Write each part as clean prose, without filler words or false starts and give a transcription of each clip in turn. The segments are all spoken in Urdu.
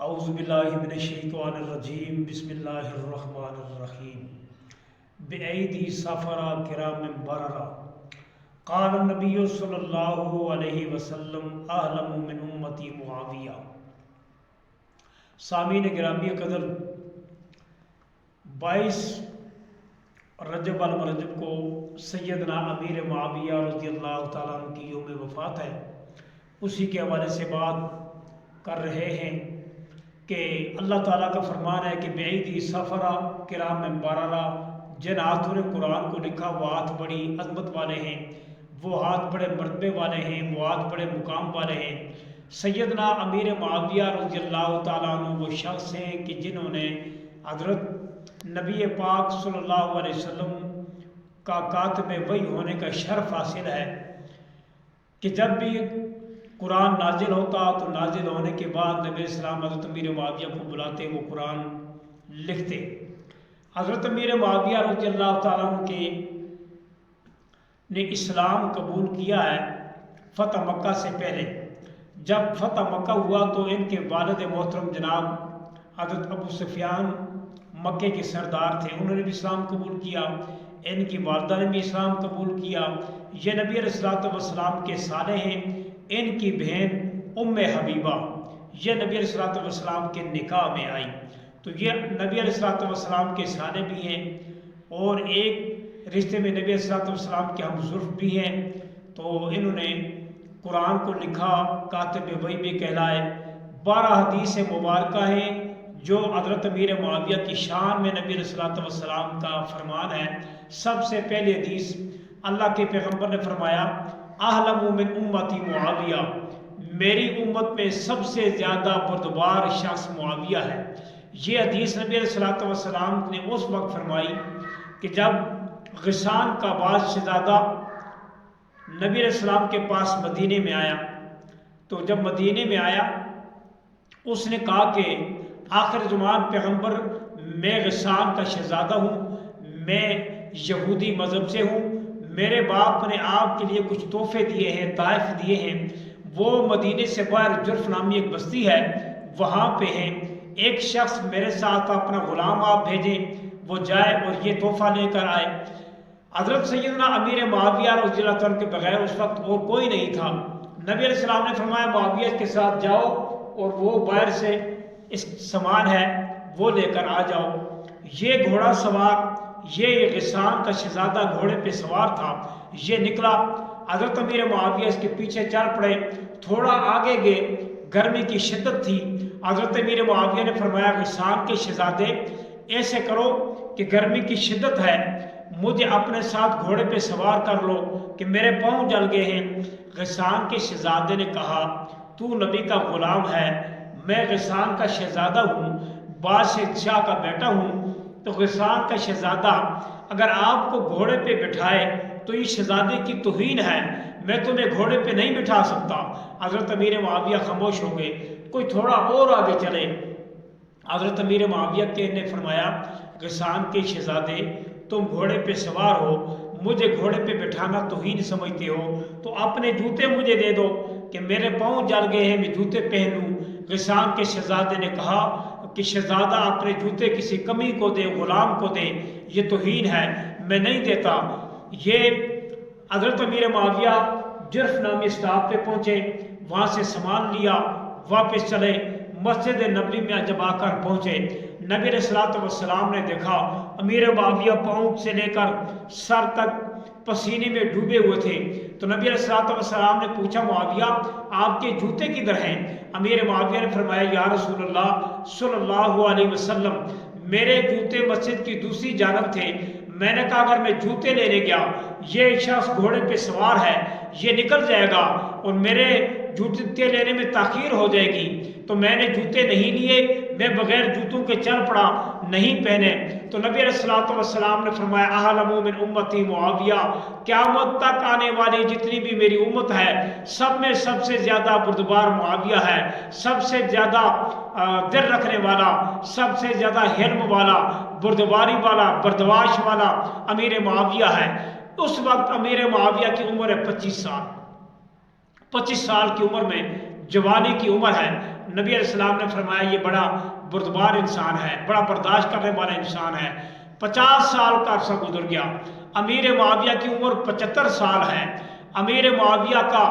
اعوذ باللہ من الشیطان الرجیم بسم اللہ الرحمن الرحیم بأیدی سفرا کرام بررا قال النبی صلی اللہ علیہ وسلم اعلم من امتی معاویہ۔ سامعین گرامی قدر، 22 رجب المرجب کو سیدنا امیر معاویہ رضی اللہ تعالیٰ عنہ کی یوم وفات ہے۔ اسی کے حوالے سے بات کر رہے ہیں کہ اللہ تعالیٰ کا فرمان ہے کہ بأیدی سفرا کرام بررا، جن ہاتھوں نے قرآن کو لکھا وہ ہاتھ بڑی عظمت والے ہیں، وہ ہاتھ بڑے مرتبے والے ہیں، وہ ہاتھ بڑے مقام والے ہیں۔ سیدنا امیر معاویہ رضی اللہ تعالیٰ عنہ وہ شخص ہیں کہ جنہوں نے حضرت نبی پاک صلی اللہ علیہ وسلم کا کاتب وحی ہونے کا شرف حاصل ہے کہ جب بھی قرآن نازل ہوتا تو نازل ہونے کے بعد نبی اسلام حضرت امیر معاویہ کو بلاتے، وہ قرآن لکھتے۔ حضرت امیر معاویہ رضی اللہ تعالیٰ عنہ کے نے اسلام قبول کیا ہے فتح مکہ سے پہلے۔ جب فتح مکہ ہوا تو ان کے والد محترم جناب حضرت ابو سفیان مکے کے سردار تھے، انہوں نے بھی اسلام قبول کیا، ان کی والدہ نے بھی اسلام قبول کیا۔ یہ نبی علیہ الصلوۃ والسلام کے سالے ہیں، ان کی بہن ام حبیبہ یہ نبی علیہ الصلوۃ والسلام کے نکاح میں آئی، تو یہ نبی علیہ الصلوۃ والسلام کے سالے بھی ہیں اور ایک رشتے میں نبی علیہ الصلوۃ والسلام کے ہم ظرف بھی ہیں۔ تو انہوں نے قرآن کو لکھا، کاتب وحی بھی کہلائے۔ 12 حدیث مبارکہ ہیں جو حضرت امیر معاویہ کی شان میں نبی علیہ الصلوۃ والسلام کا فرمان ہے۔ سب سے پہلی حدیث اللہ کے پیغمبر نے فرمایا، اعلم من امتی معاویہ، میری امت میں سب سے زیادہ بردبار شخص معاویہ ہے۔ یہ حدیث نبی علیہ الصلوۃ والسلام نے اس وقت فرمائی کہ جب غسان کا بعض شہزادہ نبی علیہ السلام کے پاس مدینے میں آیا، تو جب مدینے میں آیا اس نے کہا کہ آخر زمان پیغمبر، میں غسان کا شہزادہ ہوں، میں یہودی مذہب سے ہوں، میرے باپ نے آپ کے لیے کچھ تحفے دیے ہیں، تحائف دیے ہیں، وہ مدینے سے باہر جرف نامی ایک بستی ہے وہاں پہ ہیں، ایک شخص میرے ساتھ اپنا غلام آپ بھیجیں، وہ جائے اور یہ تحفہ لے کر آئے۔ حضرت سیدنا امیر معاویہ رضی اللہ عنہ کے بغیر اس وقت اور کوئی نہیں تھا۔ نبی علیہ السلام نے فرمایا معاویہ کے ساتھ جاؤ اور وہ باہر سے اس سامان ہے وہ لے کر آ جاؤ۔ یہ گھوڑا سوار، یہ غسان کا شہزادہ گھوڑے پہ سوار تھا، یہ نکلا، حضرت امیر معاویہ اس کے پیچھے چل پڑے، تھوڑا آگے گئے، گرمی کی شدت تھی، حضرت امیر معاویہ نے فرمایا غسان کے شہزادے ایسے کرو کہ گرمی کی شدت ہے، مجھے اپنے ساتھ گھوڑے پہ سوار کر لو کہ میرے پاؤں جل گئے ہیں۔ غسان کے شہزادے نے کہا، تو نبی کا غلام ہے، میں غسان کا شہزادہ ہوں، بادشاہ کا بیٹا ہوں، تو غسان کا شہزادہ اگر آپ کو گھوڑے پہ بٹھائے تو یہ شہزادے کی توہین ہے، میں تمہیں گھوڑے پہ نہیں بٹھا سکتا۔ حضرت امیر معاویہ خاموش ہو گئے، کوئی تھوڑا اور آگے چلے۔ حضرت امیر معاویہ کے نے فرمایا، غسان کے شہزادے تم گھوڑے پہ سوار ہو، مجھے گھوڑے پہ بٹھانا توہین سمجھتے ہو تو اپنے جوتے مجھے دے دو کہ میرے پاؤں جل گئے ہیں، میں جوتے پہن لوں۔ غسان کے شہزادے نے کہا کہ شہزادہ اپنے جوتے کسی کمی کو دے، غلام کو دے، یہ توہین ہے، میں نہیں دیتا۔ یہ حضرت امیر معاویہ جرف نامی اسٹاپ پہ پہنچے، وہاں سے سامان لیا، واپس چلے۔ مسجد نبوی میں جب آ کر پہنچے، نبی علیہ الصلوۃ والسلام نے دیکھا امیر معاویہ پاؤں سے لے کر سر تک پسینے میں ڈوبے ہوئے تھے، تو نبی علیہ الصلوۃ والسلام نے پوچھا، معاویہ آپ کے جوتے کدھر ہیں؟ امیر معاویہ نے فرمایا، یا رسول اللہ صلی اللہ علیہ وسلم، میرے جوتے مسجد کی دوسری جانب تھے، میں نے کہا اگر میں جوتے لینے گیا، یہ شخص گھوڑے پہ سوار ہے، یہ نکل جائے گا اور میرے جوتے لینے میں تاخیر ہو جائے گی، تو میں نے جوتے نہیں لیے، میں بغیر جوتوں کے چل پڑا، نہیں پہنے۔ تو نبی علیہ الصلوۃ والسلام نے فرمایا، اعلم من امتی معاویہ، قیامت تک آنے والی جتنی بھی میری امت ہے سب میں سب سے زیادہ بردبار معاویہ ہے، سب سے زیادہ دل رکھنے والا، سب سے زیادہ حلم والا، بردباری والا، برداشت والا امیر معاویہ ہے۔ اس وقت امیر معاویہ کی عمر ہے 25 سال۔ 25 سال کی عمر میں جوانی کی عمر ہے۔ نبی علیہ السلام نے فرمایا یہ بڑا بردبار انسان ہے، بڑا برداشت کرنے والا انسان ہے۔ 50 سال کا عرصہ گزر گیا، امیر معاویہ کی عمر 75 سال ہے۔ امیر معاویہ کا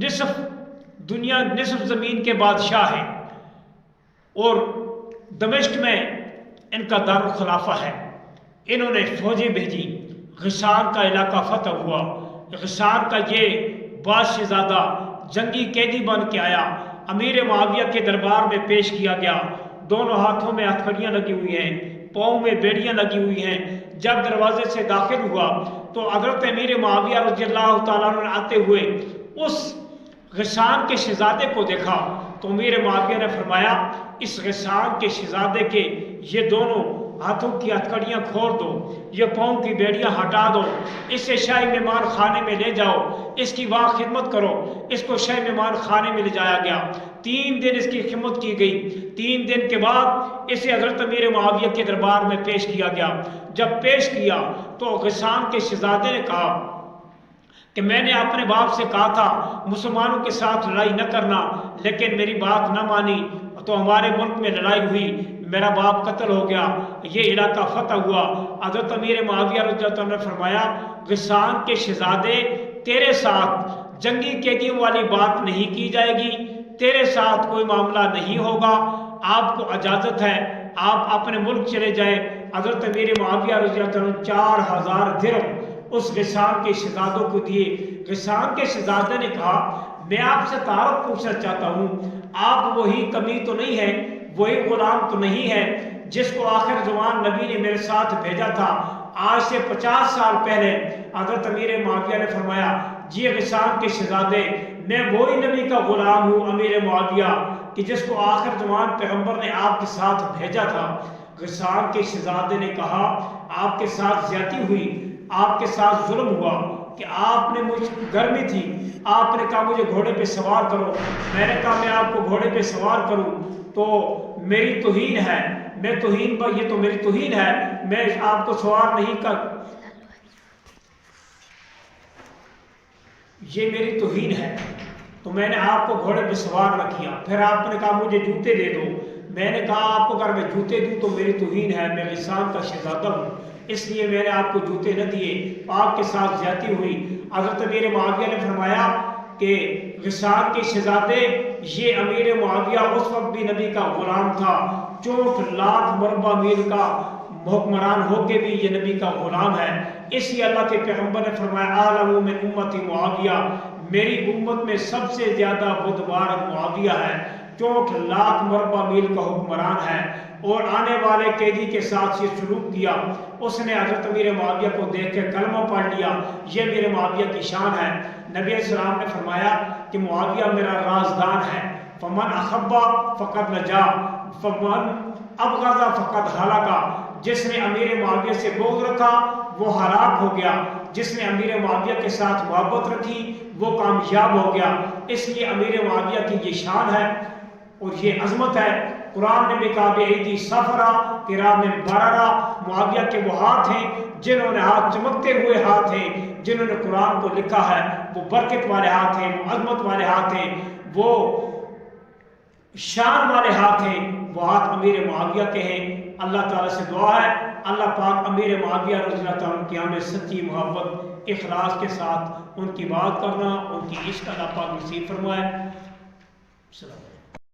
نصف دنیا، نصف زمین کے بادشاہ ہے، اور دمشق میں ان کا دارالخلافہ ہے۔ انہوں نے فوجیں بھیجی، غسان کا علاقہ فتح ہوا۔ غسان کا یہ بادشاہ زادہ جنگی قیدی بن کے آیا، امیر معاویہ کے دربار میں پیش کیا گیا۔ دونوں ہاتھوں میں ہتھکڑیاں لگی ہوئی ہیں، پاؤں میں بیڑیاں لگی ہوئی ہیں۔ جب دروازے سے داخل ہوا تو حضرت امیر معاویہ رضی اللہ تعالیٰ عنہ آتے ہوئے اس غسان کے شہزادے کو دیکھا تو امیر معاویہ نے فرمایا اس غسان کے شہزادے کے یہ دونوں ہاتھوں کی ہتھکڑیاں کھول دو، یہ پاؤں کی بیڑیاں ہٹا دو، اسے شاہی مہمان خانے میں لے جاؤ، اس کی وہاں خدمت کرو۔ اس کو شاہی مہمان خانے میں لے جایا گیا، 3 دن اس کی خدمت کی گئی۔ 3 دن کے بعد اسے حضرت امیر معاویہ کے دربار میں پیش کیا گیا۔ جب پیش کیا تو غسان کے شہزادے نے کہا کہ میں نے اپنے باپ سے کہا تھا مسلمانوں کے ساتھ لڑائی نہ کرنا، لیکن میری بات نہ مانی تو ہمارے ملک میں لڑائی ہوئی، میرا باپ قتل ہو گیا، یہ علاقہ فتح ہوا۔ حضرت امیر معاویہ رضی اللہ عنہ نے فرمایا غسان کے شہزادے تیرے ساتھ جنگی قیدیوں والی بات نہیں کی جائے گی، تیرے ساتھ کوئی معاملہ نہیں ہوگا، آپ کو اجازت ہے، آپ اپنے ملک چلے جائیں۔ حضرت امیر معاویہ رضی اللہ عنہ 4000 درہم اس غسان کے شہزادوں کو دیے۔ غسان کے شہزادے نے کہا میں آپ سے تعارف پوچھنا چاہتا ہوں، آپ وہی کمی تو نہیں ہے، وہی غلام تو نہیں ہے جس کو آخر زمان نبی نے میرے ساتھ بھیجا تھا آج سے 50 سال پہلے؟ حضرت امیر معاویہ نے فرمایا جی غسان کے شہزادے، میں وہی نبی کا غلام ہوں امیر معاویہ کہ جس کو آخر زمان پیغمبر نے آپ کے ساتھ بھیجا تھا۔ غسان کے شہزادے نے کہا آپ کے ساتھ زیادتی ہوئی، آپ کے ساتھ ظلم ہوا کہ آپ نے مجھ گرمی تھی، آپ نے کہا مجھے گھوڑے پہ سوار کرو، میں نے کہا میں آپ کو گھوڑے پہ سوار کروں تو میری توہین ہے، میں توہین پر یہ تو میری توہین ہے، میں آپ کو سوار نہیں کر، یہ میری توہین ہے، تو میں نے آپ کو گھوڑے پہ سوار نہ کیا۔ پھر آپ نے کہا مجھے جوتے دے دو، میں نے کہا آپ کو اگر میں جوتے دوں تو میری توہین ہے، میں غسان کا شہزادہ ہوں، اس لیے میں نے آپ کو جوتے نہ دیے، آپ کے ساتھ زیادتی ہوئی۔ حضرت امیر معاویہ نے فرمایا کہ غسان کے شہزادے یہ امیر معاویہ اس وقت بھی نبی کا غلام تھا، 64 لاکھ مربع میل کا حکمران ہو کے بھی یہ نبی کا غلام ہے۔ اس لیے اللہ کے پیغمبر نے فرمایا اعلم من امتی معاویہ، میری امت میں سب سے زیادہ بردبار معاویہ ہے، 64 لاکھ مربع میل کا حکمران ہے، اور آنے والے قیدی کے ساتھ یہ سلوک کیا۔ اس نے حضرت امیر معاویہ کو دیکھ کے کلمہ پڑھ لیا، یہ میرے معاویہ کی شان ہے۔ نبی علیہ السلام نے فرمایا کہ معاویہ میرا رازدان ہے، فمن اخبا فقد نجا فمن ابغض فقد ہلاک، جس نے امیر معاویہ سے بغض رکھا وہ ہلاک ہو گیا، جس نے امیر معاویہ کے ساتھ محبت رکھی وہ کامیاب ہو گیا۔ اس لیے امیر معاویہ کی یہ شان ہے اور یہ عظمت ہے۔ قرآن نے بھی کہا بِأَیْدِی سَفَرَا کِرَامٍ بَرَرَا، معاویہ کے وہ ہاتھ ہیں جنہوں نے ہاتھ چمکتے ہوئے ہاتھ ہیں جنہوں نے قرآن کو لکھا ہے، وہ برکت والے ہاتھ ہیں، وہ عظمت والے ہاتھ ہیں، وہ شان والے ہاتھ ہیں، وہ ہاتھ امیر معاویہ کے ہیں۔ اللہ تعالیٰ سے دعا ہے اللہ پاک امیر معاویہ رضی اللہ تعالیٰ کی ہمیں سچی محبت اخلاص کے ساتھ ان کی بات کرنا، ان کی عشق اللہ پاک نصیب فرمائے۔ السلام